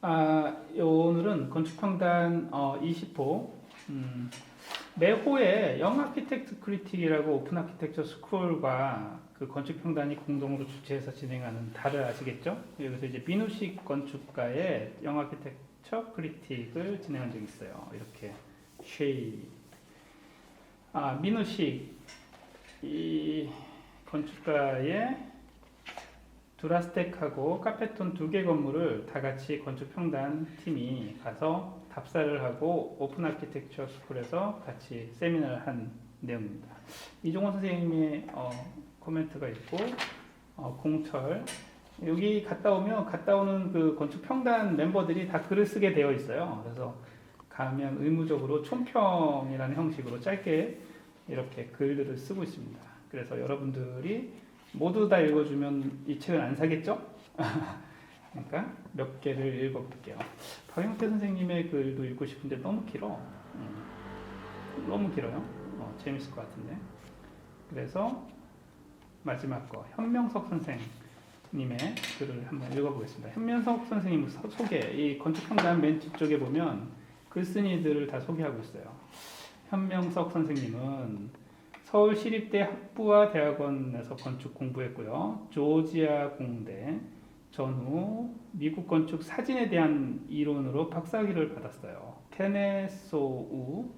오늘은 건축평단 20호 매호에 영 아키텍트 크리틱이라고 오픈 아키텍처 스쿨과 그 건축평단이 공동으로 주최해서 진행하는 다들 아시겠죠? 여기서 이제 민우식 건축가의 영 아키텍처 크리틱을 진행한 적이 있어요. 이렇게 쉐이 민우식 이 건축가의 두라스텍하고 카페톤 두 개 건물을 다 같이 건축평단 팀이 가서 답사를 하고 오픈 아키텍처 스쿨에서 같이 세미나를 한 내용입니다. 이종원 선생님의 코멘트가 있고 공철 여기 갔다 오는 그 건축평단 멤버들이 다 글을 쓰게 되어 있어요. 그래서 가면 의무적으로 촌평이라는 형식으로 짧게 이렇게 글들을 쓰고 있습니다. 그래서 여러분들이 모두 다 읽어주면 이 책을 안 사겠죠? 그러니까 몇 개를 읽어볼게요. 박영태 선생님의 글도 읽고 싶은데 너무 길어. 너무 길어요. 재밌을 것 같은데. 그래서 마지막 거 현명석 선생님의 글을 한번 읽어보겠습니다. 현명석 선생님 소개, 이 건축평단 맨 뒤쪽에 보면 글쓴이들을 다 소개하고 있어요. 현명석 선생님은 서울시립대 학부와 대학원에서 건축 공부했고요. 조지아 공대 전후 미국 건축 사진에 대한 이론으로 박사학위를 받았어요. 케네소우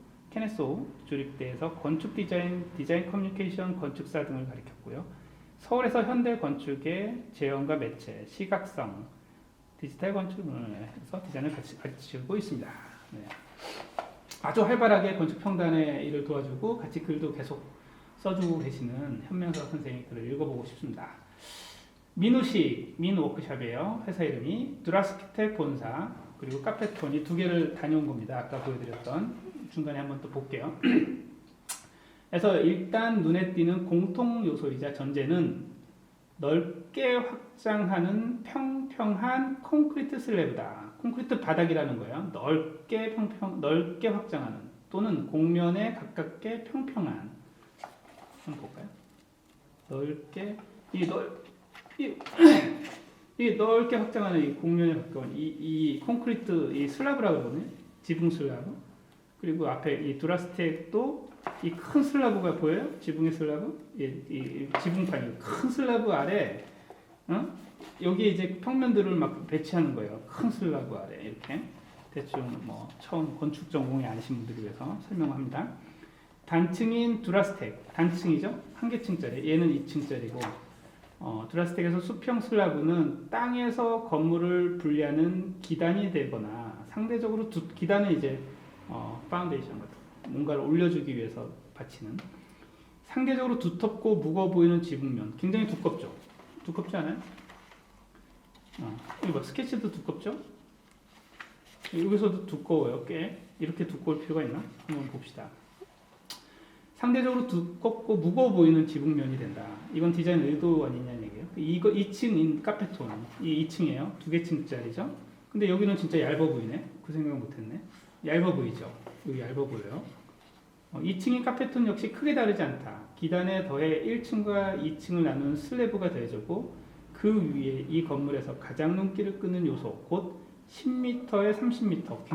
주립대에서 건축 디자인 커뮤니케이션 건축사 등을 가르쳤고요. 서울에서 현대 건축의 재현과 매체, 시각성, 디지털 건축을 해서 디자인을 가르치고 있습니다. 네. 아주 활발하게 건축평단의 일을 도와주고 같이 글도 계속 써주고 계시는 현명석 선생님 글을 읽어보고 싶습니다. 민우식, 민워크샵이에요. 회사 이름이 두라스키텍 본사 그리고 카페톤이 두 개를 다녀온 겁니다. 아까 보여드렸던 중간에 한번 또 볼게요. 그래서 일단 눈에 띄는 공통 요소이자 전제는 넓게 확장하는 평평한 콘크리트 슬래브다. 콘크리트 바닥이라는 거예요. 넓게 확장하는 또는 곡면에 가깝게 평평한. 한번 볼까요? 넓게 넓게 확장하는 이 곡면에 가까운 이 콘크리트 이 슬라브라고 그러거든요. 지붕 슬라브. 그리고 앞에 이 두라스텍도 이 큰 슬라브가 보여요? 지붕의 슬라브? 이 지붕판 큰 슬라브 아래 여기에 이제 평면들을 막 배치하는 거예요. 큰 슬라브 아래 이렇게 대충 뭐 처음 건축 전공이 아니신 분들을 위해서 설명합니다. 단층인 두라스텍, 단층이죠? 한 개층짜리, 얘는 2층짜리고 두라스텍에서 수평 슬라브는 땅에서 건물을 분리하는 기단이 되거나 상대적으로 기단은 이제 파운데이션 같은 뭔가를 올려주기 위해서 받치는 상대적으로 두텁고 무거워 보이는 지붕면, 굉장히 두껍죠? 두껍지 않아요? 이거 뭐 스케치도 두껍죠? 여기서도 두꺼워요, 꽤. 이렇게 두꺼울 필요가 있나? 한번 봅시다. 상대적으로 두껍고 무거워 보이는 지붕면이 된다. 이건 디자인 의도 아니냐는 얘기예요. 이거 2층인 카페톤, 이 2층이에요. 두 개 층짜리죠. 근데 여기는 진짜 얇아 보이네. 그 생각 못했네. 얇아 보이죠. 여기 얇아 보여요. 2층인 카페톤 역시 크게 다르지 않다. 기단에 더해 1층과 2층을 나누는 슬래브가 더해졌고 그 위에 이 건물에서 가장 눈길을 끄는 요소 곧 10m에 30m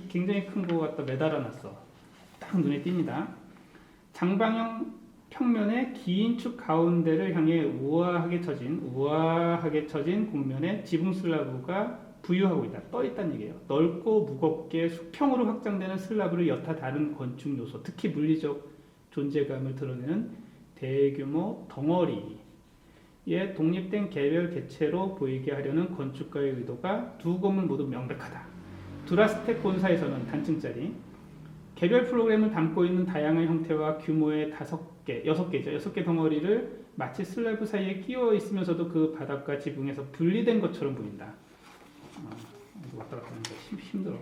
굉장히 큰 거 갖다 매달아 놨어. 딱 눈에 띕니다. 장방형 평면의 긴 축 가운데를 향해 우아하게 처진 곡면에 지붕 슬라브가 부유하고 있다. 떠 있다는 얘기예요. 넓고 무겁게 수평으로 확장되는 슬라브를 여타 다른 건축 요소, 특히 물리적 존재감을 드러내는 대규모 덩어리에 독립된 개별 개체로 보이게 하려는 건축가의 의도가 두 건물 모두 명백하다. 두라스텍 본사에서는 단층짜리 개별 프로그램을 담고 있는 다양한 형태와 규모의 6개 덩어리를 마치 슬래브 사이에 끼워 있으면서도 그 바닥과 지붕에서 분리된 것처럼 보인다. 왔다 갔다 하는 거 힘들어.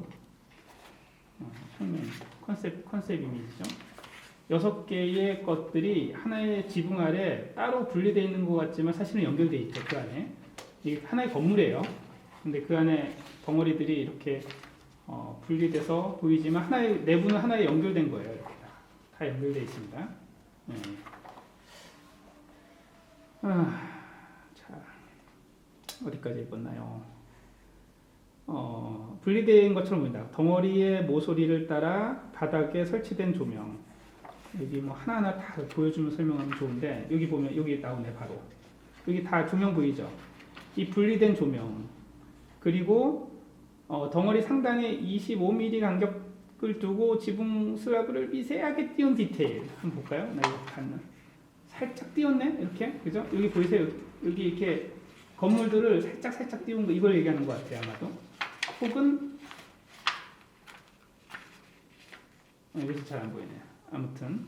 컨셉 이미지죠. 6개의 것들이 하나의 지붕 아래 따로 분리되어 있는 것 같지만 사실은 연결되어 있죠. 그 안에. 이게 하나의 건물이에요. 근데 그 안에 덩어리들이 이렇게 분리돼서 보이지만 내부는 하나에 연결된 거예요. 이렇게 다 연결되어 있습니다. 자, 어디까지 읽었나요? 분리된 것처럼 보인다. 덩어리의 모서리를 따라 바닥에 설치된 조명. 여기 뭐 하나하나 다 보여주면 설명하면 좋은데 여기 보면 여기 나오네 바로. 여기 다 조명 보이죠? 이 분리된 조명. 그리고 덩어리 상단에 25mm 간격을 두고 지붕 슬라브를 미세하게 띄운 디테일. 한번 볼까요? 나 이거 봤나? 살짝 띄웠네? 이렇게? 그죠? 여기 보이세요? 여기 이렇게 건물들을 살짝 띄운 거 이걸 얘기하는 것 같아요 아마도. 혹은 여기서 잘 안 보이네요. 아무튼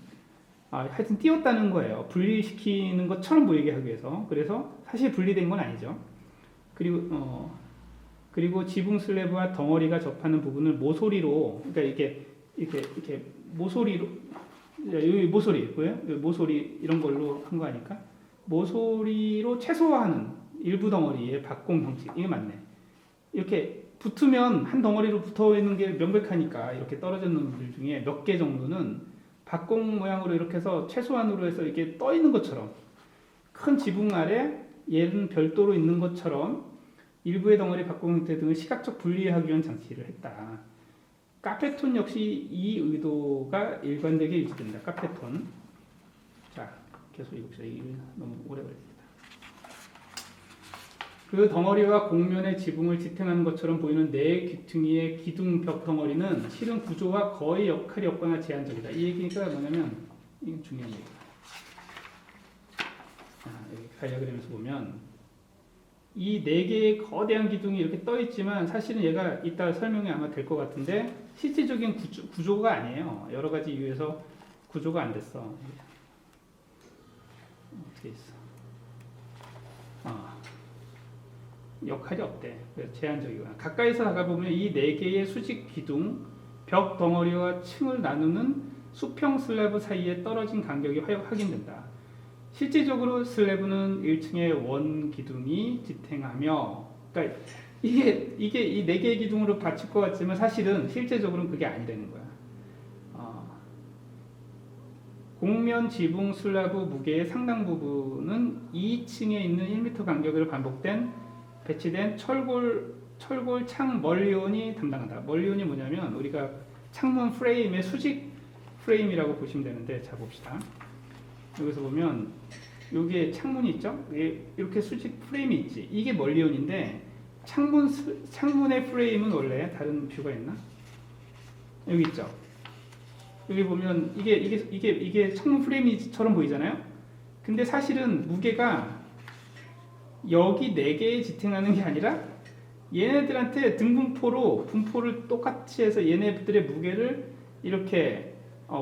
하여튼 띄웠다는 거예요. 분리시키는 것처럼 보이게 하기 위해서. 그래서 사실 분리된 건 아니죠. 그리고 지붕 슬래브와 덩어리가 접하는 부분을 모서리로, 그러니까 이렇게 모서리로, 여기 모서리 보여요? 여기 모서리 이런 걸로 한 거 아닐까? 모서리로 최소화하는 일부 덩어리의 박공 형식. 이게 맞네. 이렇게 붙으면 한 덩어리로 붙어 있는 게 명백하니까 이렇게 떨어져 있는 놈들 중에 몇 개 정도는 박공 모양으로 이렇게 해서 최소한으로 해서 이렇게 떠 있는 것처럼 큰 지붕 아래 얘는 별도로 있는 것처럼 일부의 덩어리 박공 형태 등을 시각적 분리하기 위한 장치를 했다. 카페톤 역시 이 의도가 일관되게 유지된다. 카페톤. 자, 계속 읽읍시다. 이게 너무 오래 걸립니다. 그 덩어리와 공면의 지붕을 지탱하는 것처럼 보이는 네 귀퉁이의 기둥 벽 덩어리는 실은 구조와 거의 역할이 없거나 제한적이다. 이 얘기가 뭐냐면 이건 중요한 얘기다. 여기 다이어그램에서 보면 이 네 개의 거대한 기둥이 이렇게 떠 있지만 사실은 얘가 이따 설명이 아마 될 것 같은데 실질적인 구조가 아니에요. 여러 가지 이유에서 구조가 안 됐어. 어떻게 있어? 역할이 없대. 그래서 제한적이거나. 가까이서 다가보면 이 네 개의 수직 기둥, 벽 덩어리와 층을 나누는 수평 슬래브 사이에 떨어진 간격이 확인된다. 실질적으로 슬래브는 1층의 원 기둥이 지탱하며, 그러니까 이게 이 네 개의 기둥으로 받칠 것 같지만 사실은 실제적으로는 그게 아니라는 거야. 공면 지붕 슬래브 무게의 상당 부분은 2층에 있는 1m 간격으로 배치된 철골 창 멀리온이 담당한다. 멀리온이 뭐냐면 우리가 창문 프레임의 수직 프레임이라고 보시면 되는데, 자 봅시다. 여기서 보면 여기에 창문이 있죠? 이렇게 수직 프레임이 있지. 이게 멀리온인데 창문의 프레임은 원래 다른 뷰가 있나? 여기 있죠. 여기 보면 이게 창문 프레임처럼 보이잖아요. 근데 사실은 무게가 여기 4개에 지탱하는 게 아니라 얘네들한테 분포를 똑같이 해서 얘네들의 무게를 이렇게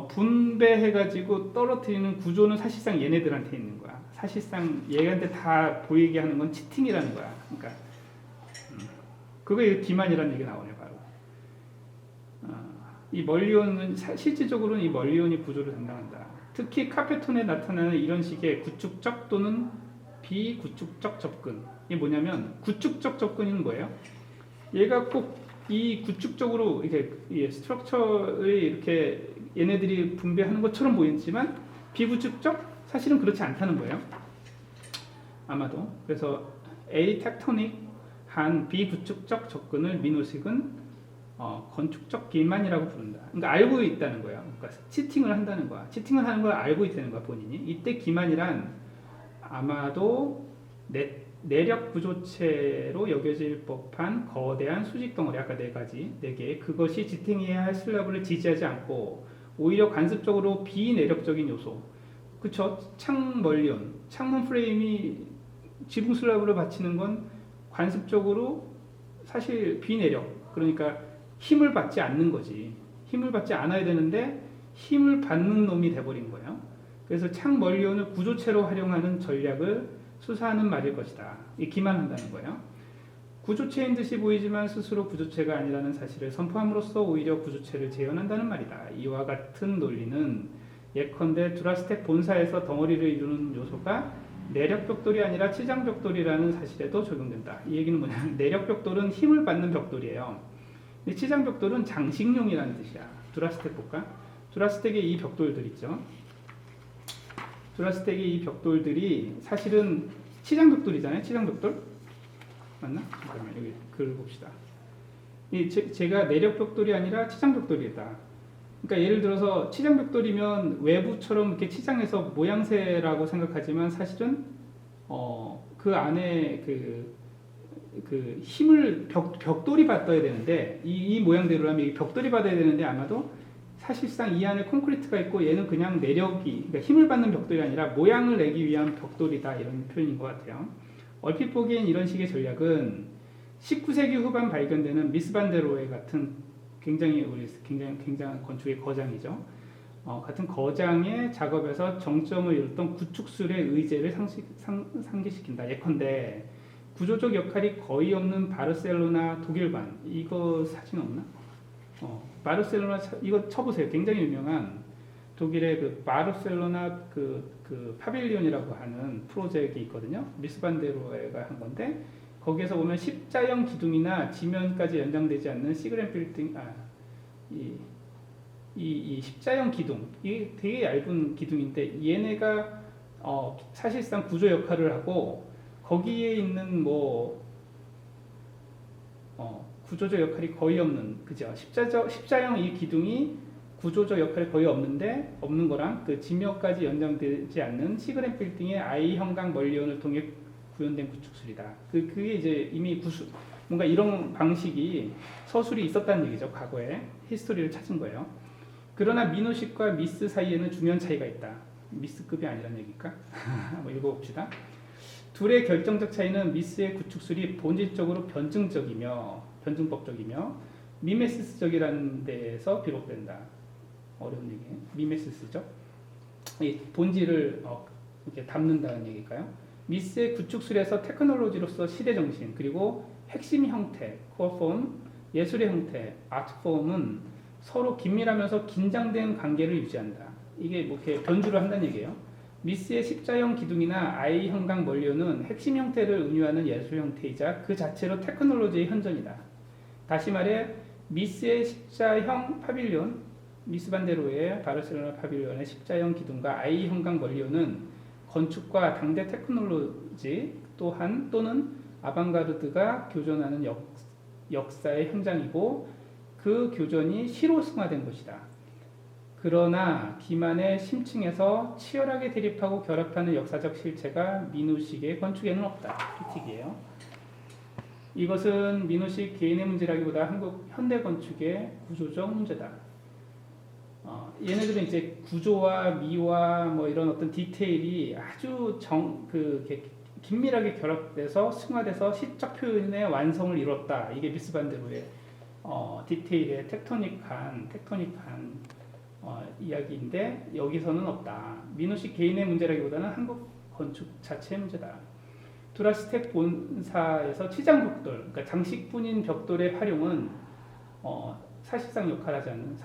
분배해가지고 떨어뜨리는 구조는 사실상 얘네들한테 있는 거야. 사실상 얘한테 다 보이게 하는 건 치팅이라는 거야. 그러니까 그거에 기만이라는 얘기 나오네 바로. 이 멀리온은 실질적으로는 이 멀리온이 구조를 담당한다. 특히 카페톤에 나타나는 이런 식의 구축적 또는 비구축적 접근. 이게 뭐냐면 구축적 접근은 뭐예요? 얘가 꼭 이 구축적으로 이렇게 스트럭처를 이렇게 얘네들이 분배하는 것처럼 보이지만 비구축적? 사실은 그렇지 않다는 거예요. 아마도. 그래서 에이텍토닉한 비구축적 접근을 민호식은 건축적 기만이라고 부른다. 그러니까 알고 있다는 거예요. 그러니까 치팅을 한다는 거야. 치팅을 하는 걸 알고 있다는 거야 본인이. 이때 기만이란 아마도 내력 구조체로 여겨질 법한 거대한 수직 덩어리, 아까 4개, 그것이 지탱해야 할 슬래브를 지지하지 않고 오히려 관습적으로 비내력적인 요소. 그쵸? 창문 프레임이 지붕 슬래브를 받치는 건 관습적으로 사실 비내력, 그러니까 힘을 받지 않는 거지. 힘을 받지 않아야 되는데 힘을 받는 놈이 돼버린 거예요. 그래서 창 멀리온을 구조체로 활용하는 전략을 수사하는 말일 것이다. 이 기만한다는 거예요. 구조체인 듯이 보이지만 스스로 구조체가 아니라는 사실을 선포함으로써 오히려 구조체를 재현한다는 말이다. 이와 같은 논리는 예컨대 두라스텍 본사에서 덩어리를 이루는 요소가 내력 벽돌이 아니라 치장 벽돌이라는 사실에도 적용된다. 이 얘기는 뭐냐면 내력 벽돌은 힘을 받는 벽돌이에요. 치장 벽돌은 장식용이라는 뜻이야. 두라스텍 볼까? 두라스텍의 이 벽돌들 있죠. 두라스텍의 이 벽돌들이 사실은 치장 벽돌이잖아요. 치장 벽돌 맞나? 잠깐만 여기 글을 봅시다. 제가 내력 벽돌이 아니라 치장 벽돌이다. 그러니까 예를 들어서 치장 벽돌이면 외부처럼 이렇게 치장해서 모양새라고 생각하지만 사실은 그 안에 그 힘을 벽돌이 받아야 되는데 이 모양대로라면 이 벽돌이 받아야 되는데 아마도 사실상 이 안에 콘크리트가 있고 얘는 그냥 내력이 그러니까 힘을 받는 벽돌이 아니라 모양을 내기 위한 벽돌이다 이런 표현인 것 같아요. 얼핏 보기엔 이런 식의 전략은 19세기 후반 발견되는 미스 반데로에 같은 굉장히 굉장한 건축의 거장이죠. 같은 거장의 작업에서 정점을 이뤘던 구축술의 의제를 상기시킨다. 예컨대 구조적 역할이 거의 없는 바르셀로나 독일관 이거 사진 없나? 바르셀로나 이거 쳐보세요. 굉장히 유명한 독일의 그 바르셀로나 그 파빌리온이라고 하는 프로젝트가 있거든요. 미스 반데로에가 한 건데 거기에서 보면 십자형 기둥이나 지면까지 연장되지 않는 시그램 빌딩 이 십자형 기둥 이게 되게 얇은 기둥인데 얘네가 사실상 구조 역할을 하고 거기에 있는 구조적 역할이 거의 없는 그죠? 십자형 이 기둥이 구조적 역할이 거의 없는 거랑 그 지면까지 연장되지 않는 시그램 빌딩의 I 형광 멀리온을 통해 구현된 구축술이다. 그게 이제 이미 뭔가 이런 방식이 서술이 있었다는 얘기죠. 과거에 히스토리를 찾은 거예요. 그러나 민호식과 미스 사이에는 중요한 차이가 있다. 미스급이 아니란 얘기일까? 한번 읽어봅시다. 둘의 결정적 차이는 미스의 구축술이 본질적으로 변증법적이며 미메시스적이라는 데에서 비롯된다. 어려운 얘기예요. 미메시스죠. 이 본질을 이렇게 담는다는 얘기일까요? 미스의 구축술에서 테크놀로지로서 시대정신 그리고 핵심 형태, 코어폼, 예술의 형태, 아트폼은 서로 긴밀하면서 긴장된 관계를 유지한다. 이게 뭐 이렇게 변주를 한다는 얘기예요. 미스의 십자형 기둥이나 I 형광 멀리온은 핵심 형태를 은유하는 예술 형태이자 그 자체로 테크놀로지의 현전이다. 다시 말해 미스의 십자형 파빌리온, 미스 반데로의 바르셀로나 파빌리온의 십자형 기둥과 I 형광 멀리온은 건축과 당대 테크놀로지 또는 아방가르드가 교전하는 역사의 현장이고 그 교전이 시로 승화된 것이다. 그러나 기만의 심층에서 치열하게 대립하고 결합하는 역사적 실체가 민우식의 건축에는 없다. critic이에요. 이것은 민우식 개인의 문제라기보다 한국 현대 건축의 구조적 문제다. 얘네들은 이제 구조와 미와 뭐 이런 어떤 디테일이 아주 긴밀하게 결합돼서 승화돼서 시적 표현의 완성을 이뤘다. 이게 미스 반데로의 디테일의 텍토닉한 이야기인데 여기서는 없다. 민우식 개인의 문제라기보다는 한국 건축 자체의 문제다. 두라스텍 본사에서 치장 벽돌, 그러니까 장식뿐인 벽돌의 활용은 사실상 역할하지 않는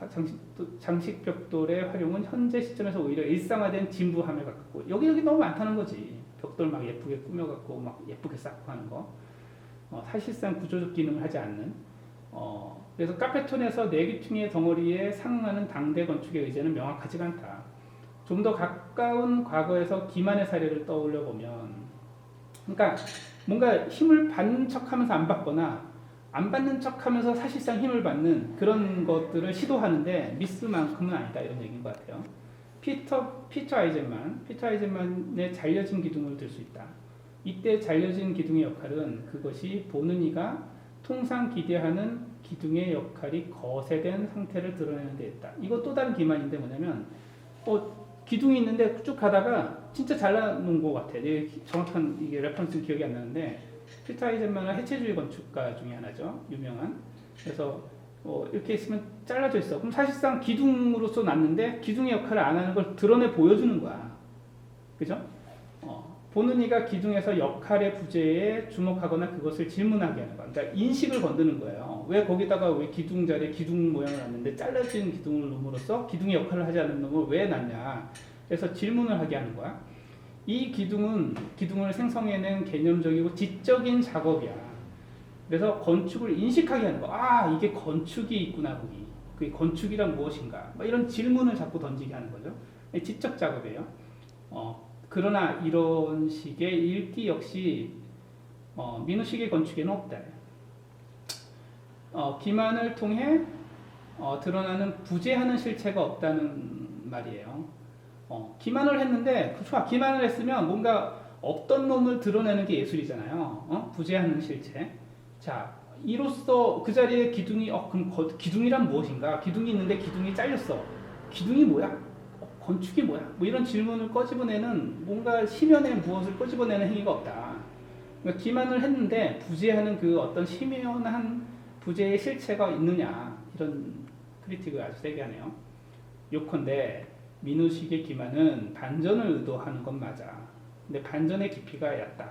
장식 벽돌의 활용은 현재 시점에서 오히려 일상화된 진부함에 가깝고 여기 너무 많다는 거지. 벽돌 막 예쁘게 꾸며갖고 막 예쁘게 쌓고 하는 거 사실상 구조적 기능을 하지 않는 그래서 카페톤에서 네귀퉁의 덩어리에 상응하는 당대 건축의 의제는 명확하지가 않다. 좀 더 가까운 과거에서 기만의 사례를 떠올려 보면 그러니까 뭔가 힘을 받는 척하면서 안 받거나 안 받는 척하면서 사실상 힘을 받는 그런 것들을 시도하는데 미스만큼은 아니다 이런 얘기인 것 같아요. 피터 아이젠만의 잘려진 기둥을 들 수 있다. 이때 잘려진 기둥의 역할은 그것이 보는 이가 통상 기대하는 기둥의 역할이 거세된 상태를 드러내는 데 있다. 이거 또 다른 기만인데 뭐냐면 기둥이 있는데 쭉 가다가 진짜 잘라놓은 것 같아. 정확한 이게 레퍼런스는 기억이 안 나는데 피터 아이젠만은 해체주의 건축가 중에 하나죠. 유명한. 그래서 이렇게 있으면 잘라져 있어. 그럼 사실상 기둥으로서 놨는데 기둥의 역할을 안 하는 걸 드러내 보여주는 거야. 그죠? 보는 이가 기둥에서 역할의 부재에 주목하거나 그것을 질문하게 하는 거야. 그러니까 인식을 건드는 거예요. 왜 거기다가 왜 기둥 자리에 기둥 모양을 놨는데 잘라진 기둥을 놓음으로써 기둥의 역할을 하지 않는 놈을 왜 놨냐. 그래서 질문을 하게 하는 거야. 이 기둥을 생성해낸 개념적이고 지적인 작업이야. 그래서 건축을 인식하게 하는 거야. 이게 건축이 있구나 거기. 그게 건축이란 무엇인가. 이런 질문을 자꾸 던지게 하는 거죠. 지적 작업이에요. 그러나 이런 식의 읽기 역시 민우식의 건축에는 없다. 기만을 통해 드러나는 부재하는 실체가 없다는 말이에요. 기만을 했는데, 좋아, 기만을 했으면 뭔가 없던 놈을 드러내는 게 예술이잖아요. 부재하는 실체. 자, 이로써 그 자리에 기둥이, 그럼 기둥이란 무엇인가? 기둥이 있는데 기둥이 잘렸어. 기둥이 뭐야? 건축이 뭐야? 뭐 이런 질문을 꺼집어내는, 뭔가 심연에 무엇을 꺼집어내는 행위가 없다. 그러니까 기만을 했는데 부재하는 그 어떤 심연한 부재의 실체가 있느냐, 이런 크리틱을 아주 세게 하네요. 요컨대 민우식의 기만은 반전을 의도하는 건 맞아. 근데 반전의 깊이가 얕다.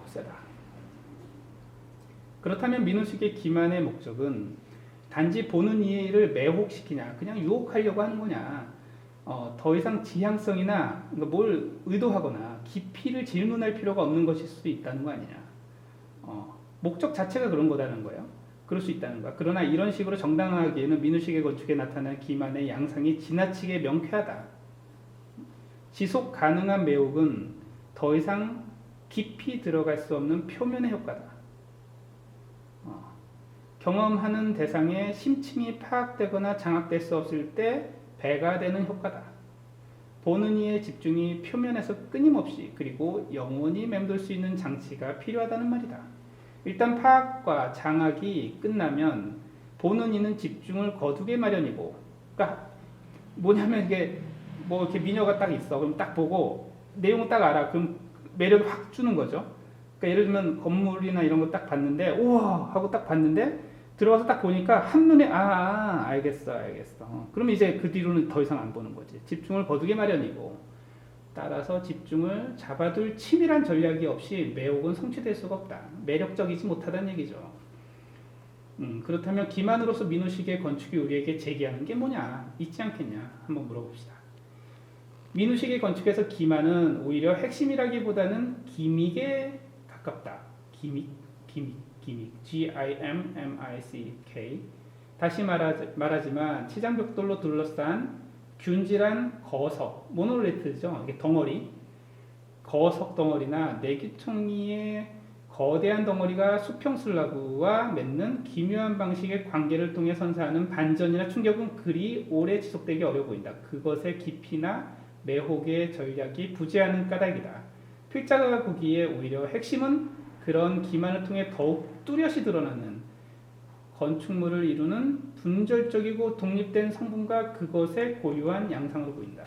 세다. 그렇다면 민우식의 기만의 목적은 단지 보는 이를 매혹시키냐, 그냥 유혹하려고 하는 거냐, 더 이상 지향성이나 뭘 의도하거나 깊이를 질문할 필요가 없는 것일 수도 있다는 거 아니냐. 목적 자체가 그런 거다는 거예요. 그럴 수 있다는 거야. 그러나 이런 식으로 정당화하기에는 민우식의 건축에 나타나는 기만의 양상이 지나치게 명쾌하다. 지속 가능한 매혹은 더 이상 깊이 들어갈 수 없는 표면의 효과다. 경험하는 대상의 심층이 파악되거나 장악될 수 없을 때 배가 되는 효과다. 보는 이의 집중이 표면에서 끊임없이 그리고 영원히 맴돌 수 있는 장치가 필요하다는 말이다. 일단 파악과 장악이 끝나면 보는 이는 집중을 거두게 마련이고, 그러니까 뭐냐면 이게 뭐 이렇게 미녀가 딱 있어. 그럼 딱 보고 내용을 딱 알아. 그럼 매력을 확 주는 거죠. 그러니까 예를 들면 건물이나 이런 거 딱 봤는데 우와 하고 딱 봤는데 들어가서 딱 보니까 한눈에 알겠어. 그럼 이제 그 뒤로는 더 이상 안 보는 거지. 집중을 거두게 마련이고, 따라서 집중을 잡아둘 치밀한 전략이 없이 매혹은 성취될 수가 없다. 매력적이지 못하다는 얘기죠. 그렇다면 기만으로서 민우식의 건축이 우리에게 제기하는 게 뭐냐? 있지 않겠냐? 한번 물어봅시다. 민우식의 건축에서 기만은 오히려 핵심이라기보다는 기믹에 가깝다. 기믹. G-I-M-M-I-C-K. 다시 말하지만 치장벽돌로 둘러싼 균질한 거석, 모노리트죠. 이게 덩어리, 거석 덩어리나 내규청이의 거대한 덩어리가 수평 슬라브와 맺는 기묘한 방식의 관계를 통해 선사하는 반전이나 충격은 그리 오래 지속되기 어려워 보인다. 그것의 깊이나 매혹의 전략이 부재하는 까닭이다. 필자가 보기에 오히려 핵심은 그런 기만을 통해 더욱 뚜렷이 드러나는 건축물을 이루는 분절적이고 독립된 성분과 그것의 고유한 양상으로 보인다.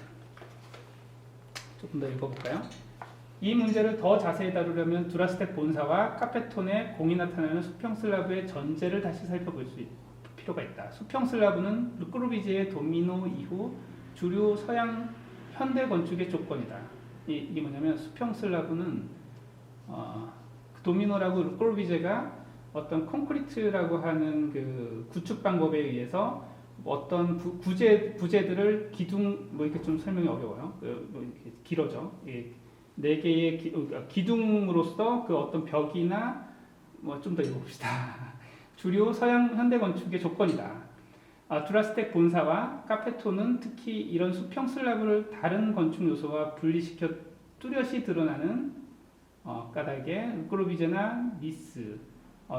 조금 더 읽어볼까요? 이 문제를 더 자세히 다루려면 두라스텍 본사와 카페톤의 공이 나타나는 수평 슬라브의 전제를 다시 살펴볼 필요가 있다. 수평 슬라브는 르꼬르비제의 도미노 이후 주류 서양 현대 건축의 조건이다. 이게 뭐냐면 수평 슬라브는 도미노라고 르꼬르비제가 어떤 콘크리트라고 하는 그 구축 방법에 의해서 어떤 부재들을 기둥, 뭐 이렇게 좀 설명이 어려워요. 뭐 이렇게 길어져. 네 개의 기둥으로서 그 어떤 벽이나 뭐 좀 더 읽어봅시다. 주류 서양 현대 건축의 조건이다. 두라스텍 본사와 카페톤은 특히 이런 수평 슬라브를 다른 건축 요소와 분리시켜 뚜렷이 드러나는 까닭에 르꼬르비제나 니스,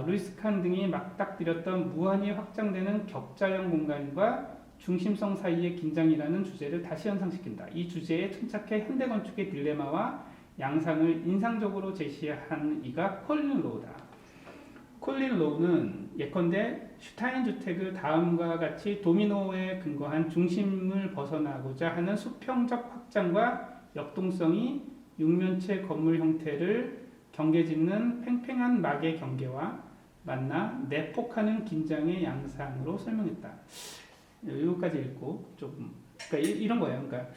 루이스 칸 등이 막닥뜨렸던 무한히 확장되는 격자형 공간과 중심성 사이의 긴장이라는 주제를 다시 연상시킨다. 이 주제에 천착해 현대 건축의 딜레마와 양상을 인상적으로 제시한 이가 콜린 로우다. 콜린 로우는 예컨대 슈타인 주택을 다음과 같이 도미노에 근거한 중심을 벗어나고자 하는 수평적 확장과 역동성이 육면체 건물 형태를 경계짓는 팽팽한 막의 경계와 만나 내폭하는 긴장의 양상으로 설명했다. 여기까지 읽고 조금 그러니까 이런 거예요. 그러니까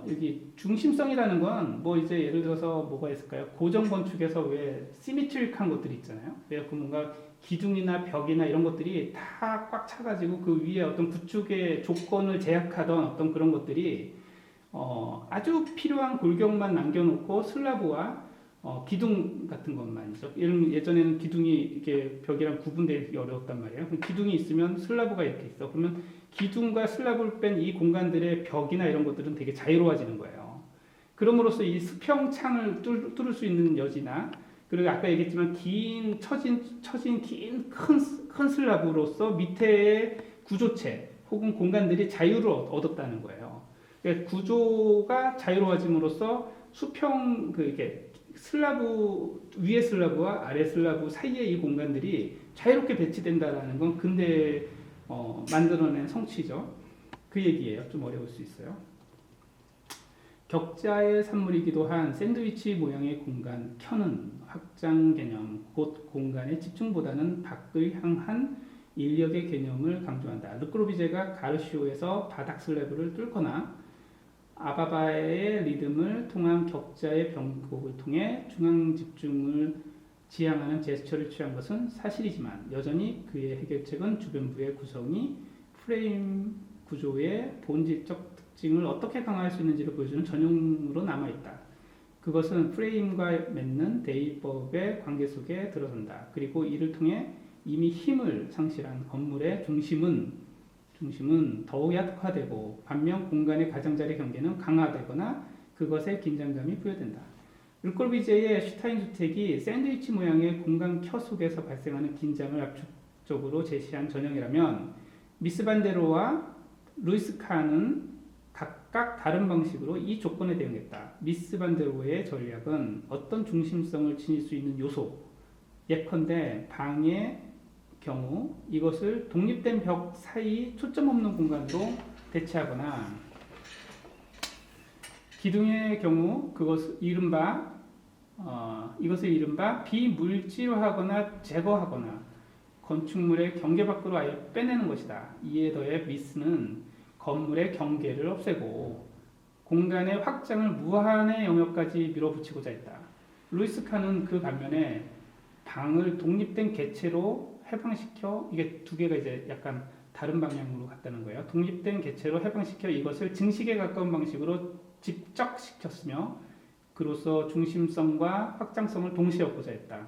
여기 중심성이라는 건 뭐 이제 예를 들어서 뭐가 있을까요? 고정 건축에서 왜 시미트릭한 것들이 있잖아요. 왜 그 뭔가 기둥이나 벽이나 이런 것들이 다 꽉 차가지고 그 위에 어떤 구축의 조건을 제약하던 어떤 그런 것들이 아주 필요한 골격만 남겨놓고 슬라브와 기둥 같은 것만이죠. 예전에는 기둥이 이렇게 벽이랑 구분되기 어려웠단 말이에요. 기둥이 있으면 슬라브가 이렇게 있어. 그러면 기둥과 슬라브를 뺀 이 공간들의 벽이나 이런 것들은 되게 자유로워지는 거예요. 그럼으로써 이 수평창을 뚫을 수 있는 여지나 그리고 아까 얘기했지만 긴 처진 큰 슬라브로서 밑에 구조체 혹은 공간들이 자유를 얻었다는 거예요. 그러니까 구조가 자유로워짐으로써 수평 이게 슬라브 위에 슬라브와 아래 슬라브 사이의 이 공간들이 자유롭게 배치된다라는 건 근대 만들어낸 성취죠. 그 얘기예요. 좀 어려울 수 있어요. 격자의 산물이기도 한 샌드위치 모양의 공간 켜는 확장 개념, 곧 공간의 집중보다는 밖을 향한 인력의 개념을 강조한다. 르크로비제가 가르시오에서 바닥 슬래브를 뚫거나 아바바의 리듬을 통한 격자의 변곡을 통해 중앙 집중을 지향하는 제스처를 취한 것은 사실이지만 여전히 그의 해결책은 주변부의 구성이 프레임 구조의 본질적 특징을 어떻게 강화할 수 있는지를 보여주는 전형으로 남아있다. 그것은 프레임과 맺는 대입법의 관계 속에 들어선다. 그리고 이를 통해 이미 힘을 상실한 건물의 중심은 더욱 약화되고 반면 공간의 가장자리 경계는 강화되거나 그것의 긴장감이 부여된다. 르콜비제의 슈타인주택이 샌드위치 모양의 공간 켜 속에서 발생하는 긴장을 압축적으로 제시한 전형이라면 미스 반데로와 루이스 칸은 각각 다른 방식으로 이 조건에 대응했다. 미스 반데로의 전략은 어떤 중심성을 지닐 수 있는 요소, 예컨대 방의 경우 이것을 독립된 벽 사이 초점 없는 공간으로 대체하거나 기둥의 경우 이것을 이른바 비물질화하거나 제거하거나 건축물의 경계 밖으로 아예 빼내는 것이다. 이에 더해 미스는 건물의 경계를 없애고 공간의 확장을 무한의 영역까지 밀어붙이고자 했다. 루이스 칸은 그 반면에 방을 독립된 개체로 해방시켜 이게 두 개가 이제 약간 다른 방향으로 갔다는 거예요. 독립된 개체로 해방시켜 이것을 증식에 가까운 방식으로 집적시켰으며 그로써 중심성과 확장성을 동시에 얻고자 했다.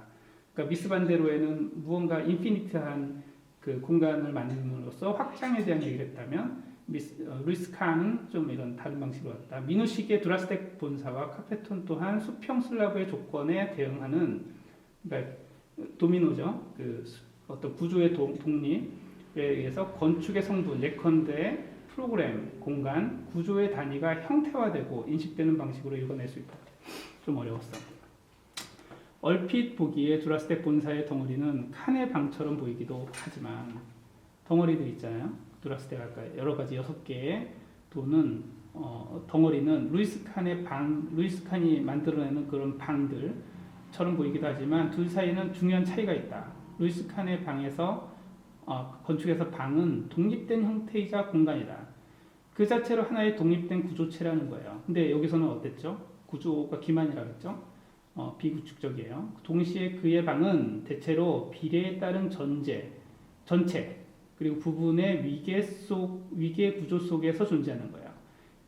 그러니까 미스 반데로에는 무언가 인피니트한 그 공간을 만듦으로써 확장에 대한 얘기를 했다면 루이스 칸은 좀 이런 다른 방식으로 왔다. 미누식의 두라스텍 본사와 카페톤 또한 수평 슬라브의 조건에 대응하는 그러니까 도미노죠. 그 어떤 구조의 독립에 의해서 건축의 성분, 예컨대 프로그램, 공간, 구조의 단위가 형태화되고 인식되는 방식으로 읽어낼 수 있다. 좀 어려웠어. 얼핏 보기에 두라스텍 본사의 덩어리는 칸의 방처럼 보이기도 하지만 덩어리들 있잖아요. 두라스텍 아까 여러 가지 6개의 또는 덩어리는 루이스 칸이 만들어내는 그런 방들처럼 보이기도 하지만 둘 사이는 중요한 차이가 있다. 루이스 칸의 건축에서 방은 독립된 형태이자 공간이다. 그 자체로 하나의 독립된 구조체라는 거예요. 근데 여기서는 어땠죠? 구조가 기만이라고 했죠? 비구축적이에요. 동시에 그의 방은 대체로 비례에 따른 전체 그리고 부분의 위계 구조 속에서 존재하는 거예요.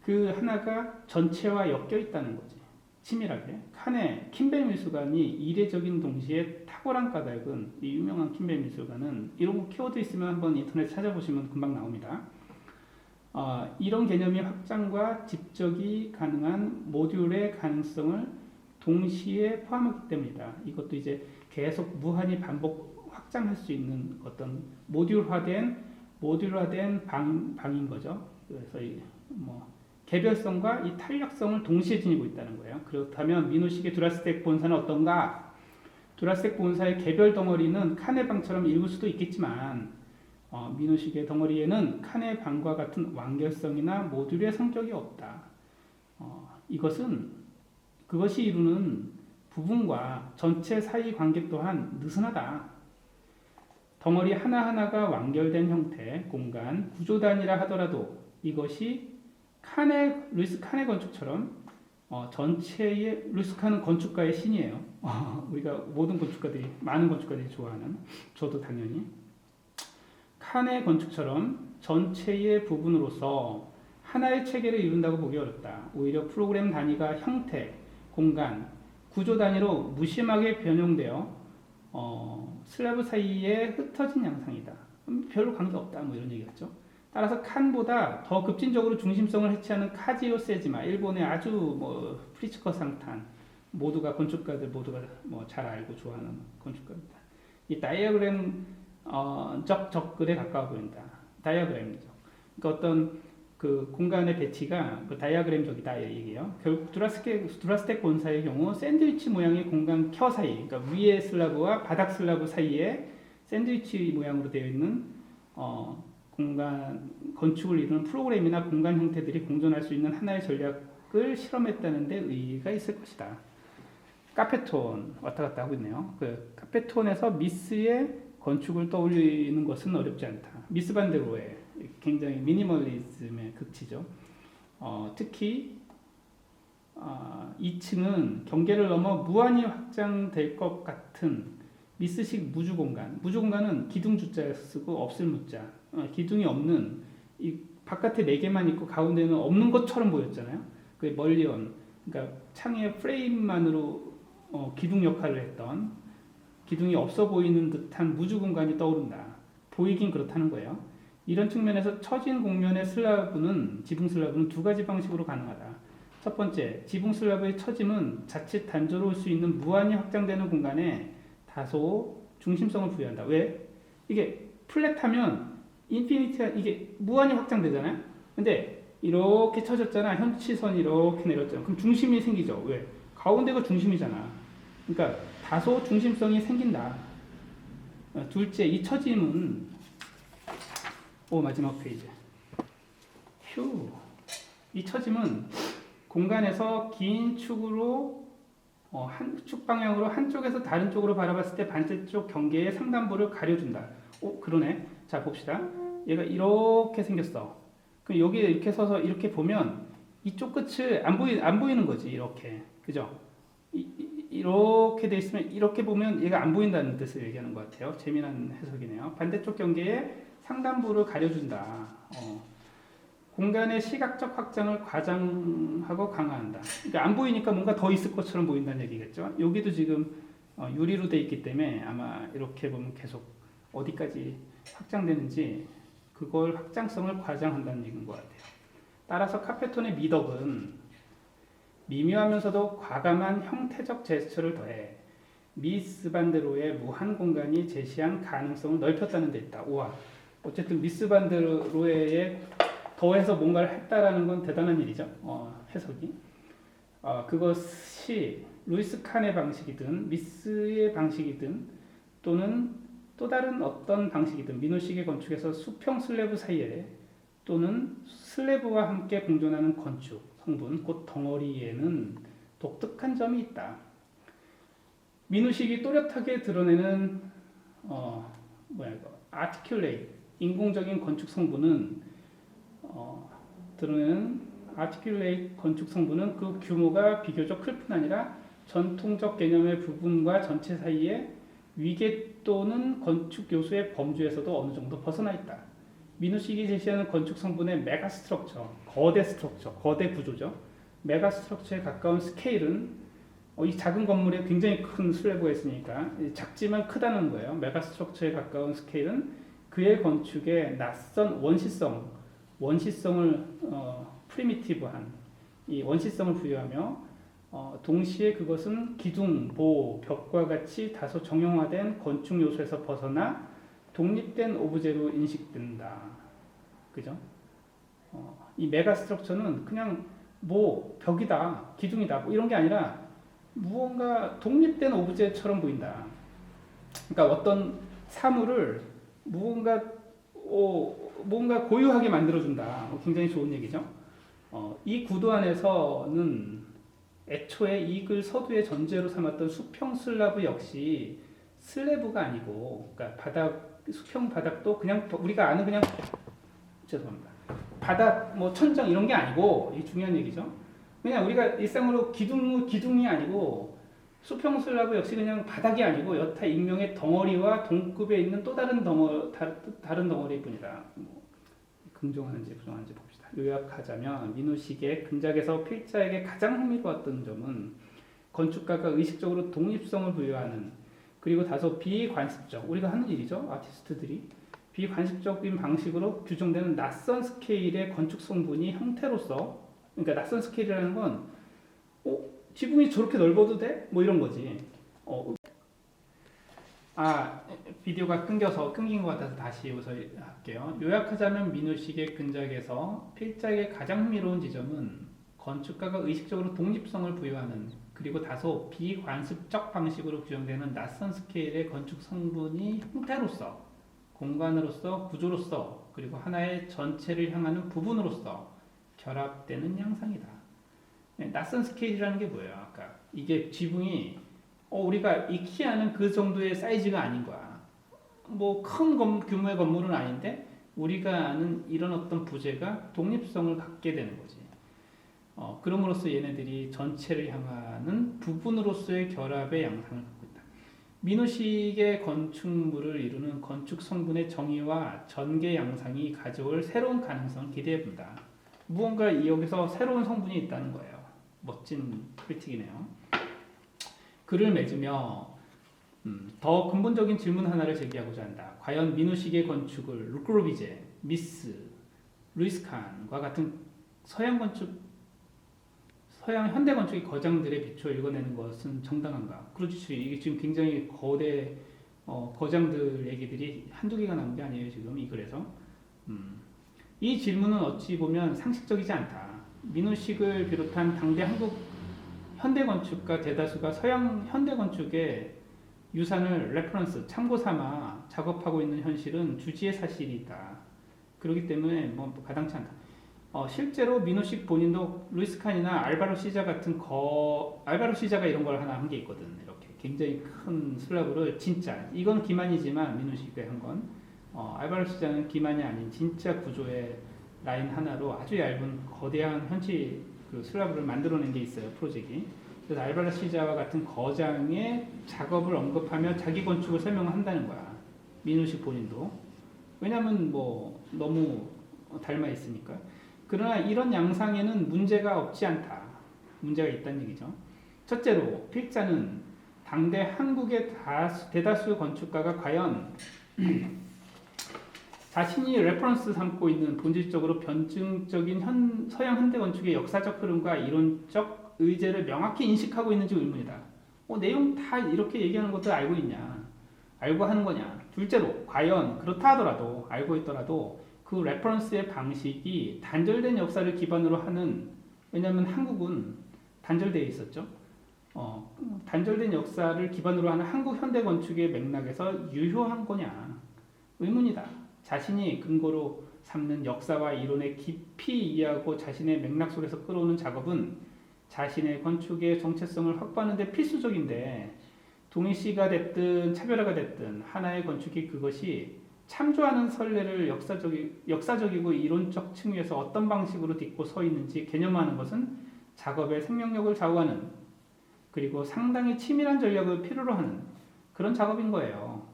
그 하나가 전체와 엮여 있다는 거지. 치밀하게. 칸의 킴벨 미술관이 이례적인 동시에 탁월한 까닭은 이 유명한 킴벨 미술관은 이런 거 키워드 있으면 한번 인터넷 찾아보시면 금방 나옵니다. 이런 개념이 확장과 집적이 가능한 모듈의 가능성을 동시에 포함하기 때문이다. 이것도 이제 계속 무한히 반복 확장할 수 있는 어떤 모듈화된 방인 거죠. 그래서 개별성과 이 탄력성을 동시에 지니고 있다는 거예요. 그렇다면 미노식의 두라스텍 본사는 어떤가? 두라스텍 본사의 개별 덩어리는 칸의 방처럼 읽을 수도 있겠지만 미노식의 덩어리에는 칸의 방과 같은 완결성이나 모듈의 성격이 없다. 그것이 이루는 부분과 전체 사이 관계 또한 느슨하다. 덩어리 하나하나가 완결된 형태, 공간, 구조 단위라 하더라도 이것이 루이스 칸의 건축처럼 전체의 루이스 칸은 건축가의 신이에요. 우리가 많은 건축가들이 좋아하는, 저도 당연히 칸의 건축처럼 전체의 부분으로서 하나의 체계를 이룬다고 보기 어렵다. 오히려 프로그램 단위가 형태, 공간, 구조 단위로 무심하게 변형되어 슬래브 사이에 흩어진 양상이다. 별로 관계없다. 이런 얘기였죠. 따라서 칸보다 더 급진적으로 중심성을 해치하는 카지오 세지마, 일본의 아주 프리츠커 상탄, 모두가 건축가들 모두가 뭐 잘 알고 좋아하는 건축가입니다. 이 다이어그램 적 접근에 가까워 보인다. 다이어그램이죠. 그러니까 어떤 그 공간의 배치가 그 다이어그램적이다 이 얘기예요. 결국 두라스텍 본사의 경우 샌드위치 모양의 공간 켜 사이, 그러니까 위에 슬라브와 바닥 슬라브 사이에 샌드위치 모양으로 되어 있는 공간 건축을 이루는 프로그램이나 공간 형태들이 공존할 수 있는 하나의 전략을 실험했다는 데 의의가 있을 것이다. 카페톤 왔다 갔다 하고 있네요. 그 카페톤에서 미스의 건축을 떠올리는 것은 어렵지 않다. 미스 반데로의 굉장히 미니멀리즘의 극치죠. 특히 2층은 경계를 넘어 무한히 확장될 것 같은 미스식 무주공간. 무주공간은 기둥 주자에서 쓰고 없을 무자. 기둥이 없는 이 바깥에 4개만 있고 가운데는 없는 것처럼 보였잖아요. 그 멀리온, 그러니까 창의 프레임만으로 기둥 역할을 했던 기둥이 없어 보이는 듯한 무주 공간이 떠오른다. 보이긴 그렇다는 거예요. 이런 측면에서 처진 곡면의 지붕 슬라브는 두 가지 방식으로 가능하다. 첫 번째, 지붕 슬라브의 처짐은 자칫 단조로울 수 있는 무한히 확장되는 공간에 다소 중심성을 부여한다. 왜? 이게 플랫하면 이게 무한히 확장되잖아요. 근데 이렇게 쳐졌잖아. 현치선이 이렇게 내렸잖아. 그럼 중심이 생기죠. 왜? 가운데가 중심이잖아. 그러니까 다소 중심성이 생긴다. 둘째, 이 처짐은 마지막 페이지. 이 처짐은 공간에서 긴 축으로 한 축 방향으로 한쪽에서 다른 쪽으로 바라봤을 때 반대쪽 경계의 상단부를 가려준다. 그러네. 자, 봅시다. 얘가 이렇게 생겼어. 그럼 여기에 이렇게 서서 이렇게 보면 이쪽 끝을 안 보이는 거지. 이렇게. 그죠? 이렇게 돼 있으면 이렇게 보면 얘가 안 보인다는 뜻을 얘기하는 것 같아요. 재미난 해석이네요. 반대쪽 경계에 상단부를 가려준다. 공간의 시각적 확장을 과장하고 강화한다. 그러니까 안 보이니까 뭔가 더 있을 것처럼 보인다는 얘기겠죠. 여기도 지금 유리로 돼 있기 때문에 아마 이렇게 보면 계속 어디까지 확장되는지 그걸 확장성을 과장한다는 얘기인 것 같아요. 따라서 카페톤의 미덕은 미묘하면서도 과감한 형태적 제스처를 더해 미스 반데로의 무한 공간이 제시한 가능성을 넓혔다는 데 있다. 우와. 어쨌든 미스 반데로에 더해서 뭔가를 했다라는 건 대단한 일이죠. 해석이. 그것이 루이스 칸의 방식이든 미스의 방식이든 또는 또 다른 어떤 방식이든 민호식의 건축에서 수평 슬래브 사이에 또는 슬래브와 함께 공존하는 건축 성분, 곧 덩어리에는 독특한 점이 있다. 민우식이 또렷하게 드러내는 아티큘레이트, 인공적인 건축 성분은 드러내는 아티큘레이트 건축 성분은 그 규모가 비교적 클 뿐 아니라 전통적 개념의 부분과 전체 사이에 위계 또는 건축 요소의 범주에서도 어느 정도 벗어나 있다. 민우식이 제시하는 건축 성분의 메가 스트럭처, 거대 구조죠. 메가 스트럭처에 가까운 스케일은 이 작은 건물에 굉장히 큰 슬래브가 있으니까 작지만 크다는 거예요. 메가 스트럭처에 가까운 스케일은 그의 건축의 낯선 원시성을 프리미티브한 이 원시성을 부여하며 동시에 그것은 기둥, 보, 벽과 같이 다소 정형화된 건축 요소에서 벗어나 독립된 오브제로 인식된다. 그죠? 이 메가 스트럭처는 그냥 뭐 벽이다, 기둥이다 뭐 이런 게 아니라 무언가 독립된 오브제처럼 보인다. 그러니까 어떤 사물을 뭔가 고유하게 만들어준다. 굉장히 좋은 얘기죠. 이 구도 안에서는 애초에 이익을 서두의 전제로 삼았던 수평 슬라브 역시 슬래브가 아니고, 그러니까 수평 바닥도 그냥 우리가 아는 그냥 죄송합니다. 바닥 뭐 천장 이런 게 아니고, 이게 중요한 얘기죠. 그냥 우리가 일상으로 기둥이 아니고 수평 슬라브 역시 그냥 바닥이 아니고 여타 익명의 덩어리와 동급에 있는 또 다른 덩어리일 뿐이다. 긍정하는지 부정하는지 봅시다. 요약하자면 민우식의 근작에서 필자에게 가장 흥미로웠던 점은 건축가가 의식적으로 독립성을 부여하는 그리고 다소 비관습적, 우리가 하는 일이죠. 아티스트들이 비관습적인 방식으로 규정되는 낯선 스케일의 건축 성분이 형태로서, 그러니까 낯선 스케일이라는 건 지붕이 저렇게 넓어도 돼? 뭐 이런 거지. 비디오가 끊긴 것 같아서 다시 여기서 할게요. 요약하자면 민우식의 근작에서 필작의 가장 흥미로운 지점은 건축가가 의식적으로 독립성을 부여하는, 그리고 다소 비관습적 방식으로 규정되는 낯선 스케일의 건축 성분이 형태로서, 공간으로서, 구조로서, 그리고 하나의 전체를 향하는 부분으로서 결합되는 양상이다. 낯선 스케일이라는 게 뭐예요? 아까 이게 지붕이 우리가 익히 아는 그 정도의 사이즈가 아닌 거야. 뭐 큰 규모의 건물은 아닌데 우리가 아는 이런 어떤 부재가 독립성을 갖게 되는 거지. 그럼으로써 얘네들이 전체를 향하는 부분으로서의 결합의 양상을 갖고 있다. 민우식의 건축물을 이루는 건축 성분의 정의와 전개 양상이 가져올 새로운 가능성을 기대해 본다. 무언가 여기서 새로운 성분이 있다는 거예요. 멋진 크리틱이네요. 글을 맺으며 더 근본적인 질문 하나를 제기하고자 한다. 과연 민우식의 건축을 르꼬르비제, 미스, 루이스 칸과 같은 서양 현대 건축의 거장들의 비추어 읽어내는 것은 정당한가? 그렇지. 이게 지금 굉장히 거대 거장들 얘기들이 한두 개가 나온 게 아니에요. 지금 이 글에서. 이 질문은 어찌 보면 상식적이지 않다. 민우식을 비롯한 당대 한국 현대 건축가 대다수가 서양 현대 건축의 유산을 레퍼런스, 참고 삼아 작업하고 있는 현실은 주지의 사실이 있다. 그렇기 때문에 뭐 가당치 않다. 실제로 민우식 본인도 루이스 칸이나 알바로 시자 같은 알바로 시자가 이런 걸 하나 한 게 있거든. 이렇게 굉장히 큰 슬라브를 진짜, 이건 기만이지만 민우식이 한 건 알바로 시자는 기만이 아닌 진짜 구조의 라인 하나로 아주 얇은 거대한 현지 그 슬라브를 만들어낸 게 있어요. 프로젝트이. 그래서 알바로 시자와 같은 거장의 작업을 언급하며 자기 건축을 설명한다는 거야. 민우식 본인도. 왜냐면 뭐 너무 닮아 있으니까. 그러나 이런 양상에는 문제가 없지 않다. 문제가 있다는 얘기죠. 첫째로 필자는 당대 한국의 대다수 건축가가 과연 자신이 레퍼런스 삼고 있는 본질적으로 변증적인 서양 현대 건축의 역사적 흐름과 이론적 의제를 명확히 인식하고 있는지 의문이다. 내용 다 이렇게 얘기하는 것도 알고 있냐? 알고 하는 거냐? 둘째로, 과연 그렇다 하더라도, 알고 있더라도 그 레퍼런스의 방식이 단절된 역사를 기반으로 하는, 왜냐하면 한국은 단절되어 있었죠. 단절된 역사를 기반으로 하는 한국 현대 건축의 맥락에서 유효한 거냐? 의문이다. 자신이 근거로 삼는 역사와 이론에 깊이 이해하고 자신의 맥락 속에서 끌어오는 작업은 자신의 건축의 정체성을 확보하는 데 필수적인데, 동일시가 됐든 차별화가 됐든 하나의 건축이 그것이 참조하는 선례를 역사적이고 이론적 층위에서 어떤 방식으로 딛고 서 있는지 개념화하는 것은 작업의 생명력을 좌우하는, 그리고 상당히 치밀한 전략을 필요로 하는 그런 작업인 거예요.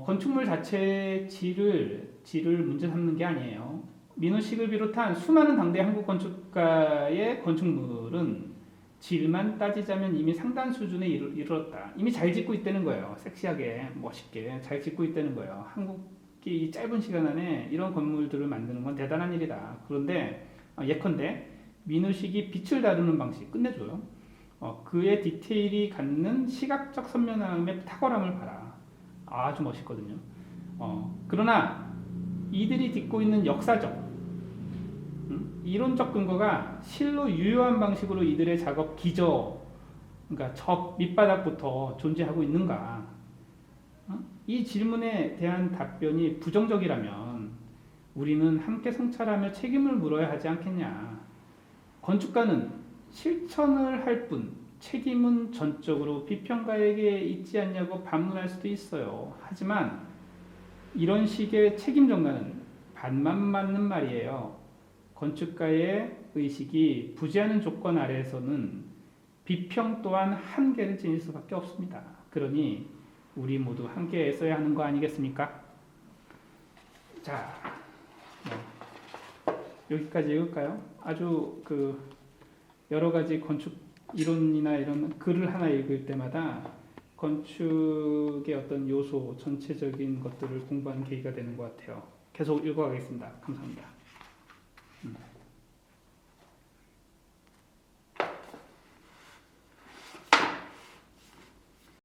건축물 자체의 질을 문제 삼는 게 아니에요. 민우식을 비롯한 수많은 당대 한국 건축가의 건축물은 질만 따지자면 이미 상당 수준에 이르렀다. 이미 잘 짓고 있다는 거예요. 섹시하게, 멋있게 잘 짓고 있다는 거예요. 한국이 짧은 시간 안에 이런 건물들을 만드는 건 대단한 일이다. 그런데 예컨대 민우식이 빛을 다루는 방식 끝내줘요. 그의 디테일이 갖는 시각적 선명함의 탁월함을 봐라. 아주 멋있거든요. 그러나 이들이 딛고 있는 역사적, 이론적 근거가 실로 유효한 방식으로 이들의 작업 그러니까 저 밑바닥부터 존재하고 있는가? 이 질문에 대한 답변이 부정적이라면 우리는 함께 성찰하며 책임을 물어야 하지 않겠냐? 건축가는 실천을 할 뿐 책임은 전적으로 비평가에게 있지 않냐고 반문할 수도 있어요. 하지만 이런 식의 책임 전가는 반만 맞는 말이에요. 건축가의 의식이 부재하는 조건 아래에서는 비평 또한 한계를 지닐 수밖에 없습니다. 그러니 우리 모두 함께 애써야 하는 거 아니겠습니까? 자, 여기까지 읽을까요? 아주 여러 가지 건축 이론이나 이런 글을 하나 읽을 때마다 건축의 어떤 요소, 전체적인 것들을 공부하는 계기가 되는 것 같아요. 계속 읽어가겠습니다. 감사합니다.